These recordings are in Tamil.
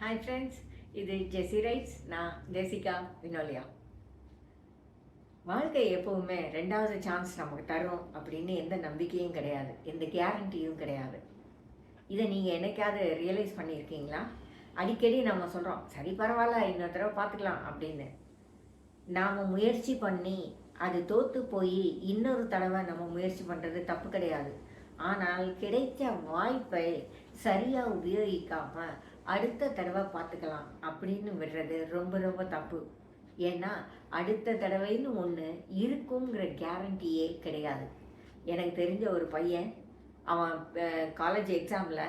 ஹாய் ஃப்ரெண்ட்ஸ், இது ஜெஸி ரைட்ஸ். நான் ஜெசிகா வினோலியா. வாழ்க்கை எப்போவுமே ரெண்டாவது சான்ஸ் நமக்கு தரும் அப்படின்னு எந்த நம்பிக்கையும் கிடையாது, எந்த கேரண்டியும் கிடையாது. இதை நீங்கள் என்னைக்காவது ரியலைஸ் பண்ணியிருக்கீங்களா? அடிக்கடி நம்ம சொல்கிறோம், சரி பரவாயில்ல, இன்னொரு தடவை பார்த்துக்கலாம் அப்படின்னு. நாம் முயற்சி பண்ணி அது தோற்று போய் இன்னொரு தடவை நம்ம முயற்சி பண்ணுறது தப்பு கிடையாது. ஆனால் கிடைத்த வாய்ப்பை சரியாக உபயோகிக்காமல் அடுத்த தடவை பார்த்துக்கலாம் அப்படின்னு விடுறது ரொம்ப ரொம்ப தப்பு. ஏன்னா அடுத்த தடவைன்னு ஒன்று இருக்குங்கிற கேரண்டியே கிடையாது. எனக்கு தெரிஞ்ச ஒரு பையன், அவன் காலேஜ் எக்ஸாமில்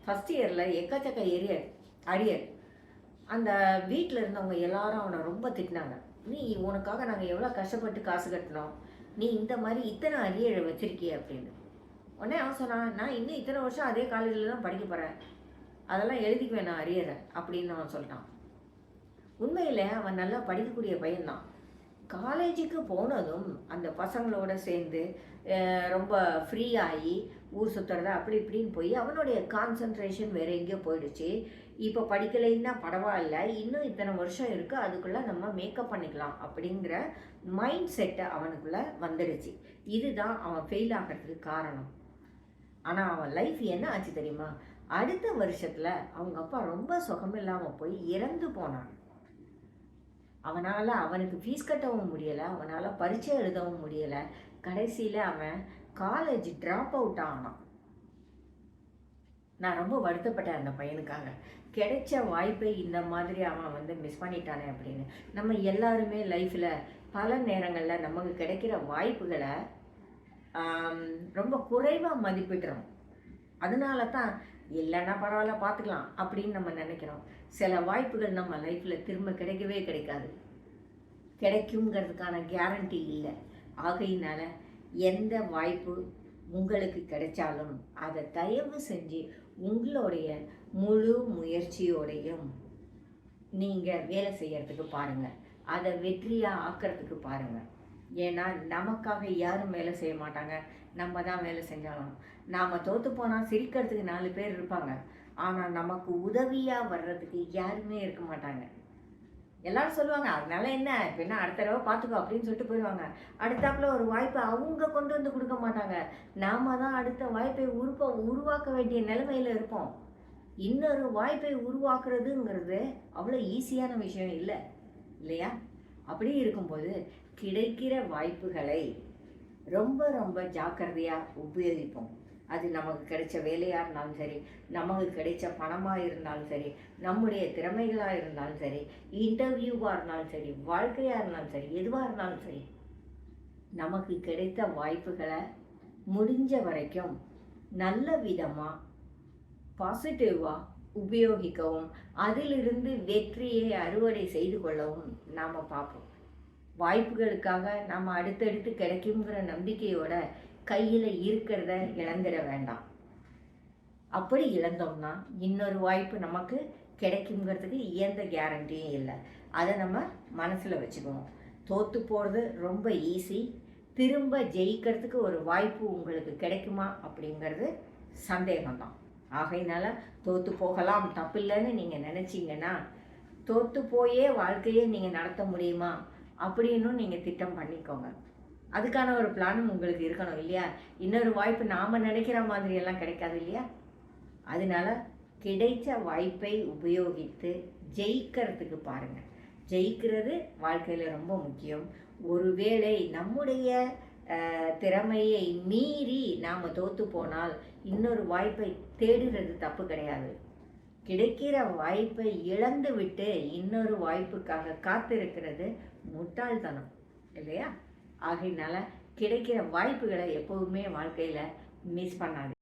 ஃபஸ்ட் இயரில் எக்கச்சக்க அரியர். அந்த வீட்டில் இருந்தவங்க எல்லாரும் அவனை ரொம்ப திட்டினாங்க. நீ உனக்காக நாங்கள் எவ்வளோ கஷ்டப்பட்டு காசு கட்டினோம், நீ இந்த மாதிரி இத்தனை அரியரை வச்சுருக்கிய அப்படின்னு. உடனே அவன் சொன்னான், நான் இன்னும் இத்தனை வருஷம் அதே காலேஜில் தான் படிக்க போகிறேன், அதெல்லாம் எழுதிக்குவேன் நான் அரியரை அப்படின்னு அவன் சொல்லிட்டான். உண்மையில் அவன் நல்லா படிக்கக்கூடிய பையன்தான். காலேஜுக்கு போனதும் அந்த பசங்களோட சேர்ந்து ரொம்ப ஃப்ரீ ஆகி ஊர் சுற்றுறதா அப்படி இப்படின்னு போய் அவனுடைய கான்சன்ட்ரேஷன் வேறு எங்கேயோ போயிடுச்சு. இப்போ படிக்கலைன்னா பரவாயில்ல, இன்னும் இத்தனை வருஷம் இருக்குது, அதுக்குள்ளே நம்ம மேக்கப் பண்ணிக்கலாம் அப்படிங்கிற மைண்ட் செட்டை அவனுக்குள்ளே வந்துடுச்சு. இதுதான் அவன் ஃபெயில் ஆகிறதுக்கு காரணம். ஆனால் அவன் லைஃப் என்ன ஆச்சு தெரியுமா? அடுத்த வருஷத்தில் அவங்க அப்பா ரொம்ப சுகமில்லாமல் போய் இறந்து போனான். அவனுக்கு ஃபீஸ் கட்டவும் முடியலை, அவனால் பரீட்சை எழுதவும் முடியலை. கடைசியில் அவன் காலேஜ் ட்ராப் அவுட் ஆனான். நான் ரொம்ப வருத்தப்பட்டேன் அந்த பையனுக்காக. கிடைச்ச வாய்ப்பை இந்த மாதிரி அவன் மிஸ் பண்ணிட்டானே அப்படின்னு. நம்ம எல்லாருமே லைஃப்பில் பல நேரங்களில் நமக்கு கிடைக்கிற வாய்ப்புகளை ரொம்ப குறைவாக மதிப்பிடுறோம். அதனால தான் இல்லைன்னா பரவாயில்ல பார்த்துக்கலாம் அப்படின்னு நம்ம நினைக்கிறோம். சில வாய்ப்புகள் நம்ம லைஃப்பில் திரும்ப கிடைக்கவே கிடைக்காது, கிடைக்குங்கிறதுக்கான கேரண்டி இல்லை. ஆகையினால எந்த வாய்ப்பு உங்களுக்கு கிடைச்சாலும் அதை தயவு செஞ்சு உங்களுடைய முழு முயற்சியோடையும் நீங்கள் வேலை செய்யறதுக்கு பாருங்கள், அதை வெற்றியாக ஆக்கிறதுக்கு பாருங்கள். ஏன்னா நமக்காக யாரும் வேலை செய்ய மாட்டாங்க, நம்ம தான் வேலை செஞ்சாலும். நாம் தோற்று போனால் சிரிக்கிறதுக்கு 4 பேர் இருப்பாங்க, ஆனால் நமக்கு உதவியாக வர்றதுக்கு யாருமே இருக்க மாட்டாங்க. எல்லாரும் சொல்லுவாங்க, அதனால என்ன, இப்போ என்ன அடுத்த தடவை பார்த்துக்கோ அப்படின்னு சொல்லிட்டு போயிடுவாங்க. அடுத்தாப்புல ஒரு வாய்ப்பை அவங்க கொண்டு வந்து கொடுக்க மாட்டாங்க. நாம் தான் அடுத்த வாய்ப்பை உருவாக்க வேண்டிய நிலைமையில் இருப்போம். இன்னொரு வாய்ப்பை உருவாக்குறதுங்கிறது அவ்வளோ ஈஸியான விஷயம் இல்லை இல்லையா? அப்படி இருக்கும்போது கிடைக்கிற வாய்ப்புகளை ரொம்ப ரொம்ப ஜாக்கிரதையாக உபயோகிப்போம். அது நமக்கு கிடைச்ச வேலையாக இருந்தாலும் சரி, நமக்கு கிடைச்ச பணமாக இருந்தாலும் சரி, நம்முடைய திறமைகளாக இருந்தாலும் சரி, இன்டர்வியூவாக இருந்தாலும் சரி, வாழ்க்கையாக இருந்தாலும் சரி, எதுவாக இருந்தாலும் சரி, நமக்கு கிடைத்த வாய்ப்புகளை முடிஞ்ச வரைக்கும் நல்ல விதமாக பாசிட்டிவாக உபயோகிக்கவும் அதிலிருந்து வெற்றியை அறுவடை செய்து கொள்ளவும் நாம் பார்ப்போம். வாய்ப்புகளுக்காக நம்ம அடுத்தடுத்து கிடைக்குங்கிற நம்பிக்கையோட கையில் இருக்கிறத இழந்துட வேண்டாம். அப்படி இழந்தோம்னா இன்னொரு வாய்ப்பு நமக்கு கிடைக்குங்கிறதுக்கு எந்த கேரண்டியும் இல்லை. அதை நம்ம மனசில் வச்சுக்குவோம். தோற்று போகிறது ரொம்ப ஈஸி, திரும்ப ஜெயிக்கிறதுக்கு ஒரு வாய்ப்பு உங்களுக்கு கிடைக்குமா அப்படிங்கிறது சந்தேகம்தான். ஆகையினால தோற்று போகலாம், தப்பில்லைன்னு நீங்கள் நினச்சிங்கன்னா தோற்று போயே வாழ்க்கையே நீங்கள் நடத்த முடியுமா அப்படின்னு நீங்கள் திட்டம் பண்ணிக்கோங்க. அதுக்கான ஒரு பிளானும் உங்களுக்கு இருக்கணும் இல்லையா? இன்னொரு வாய்ப்பு நாம் நினைக்கிற மாதிரியெல்லாம் கிடைக்காது இல்லையா? அதனால கிடைச்ச வாய்ப்பை உபயோகித்து ஜெயிக்கிறதுக்கு பாருங்கள். ஜெயிக்கிறது வாழ்க்கையில் ரொம்ப முக்கியம். ஒருவேளை நம்முடைய திறமையை மீறி நாம் தோற்று போனால் இன்னொரு வாய்ப்பை தேடுறது தப்பு கிடையாது. கிடைக்கிற வாய்ப்பை இழந்து விட்டு இன்னொரு வாய்ப்புக்காக காத்திருக்கிறது முட்டாள்தனம் இல்லையா? ஆகையினால கிடைக்கிற வாய்ப்புகளை எப்போவுமே வாழ்க்கையில் மிஸ் பண்ணாது.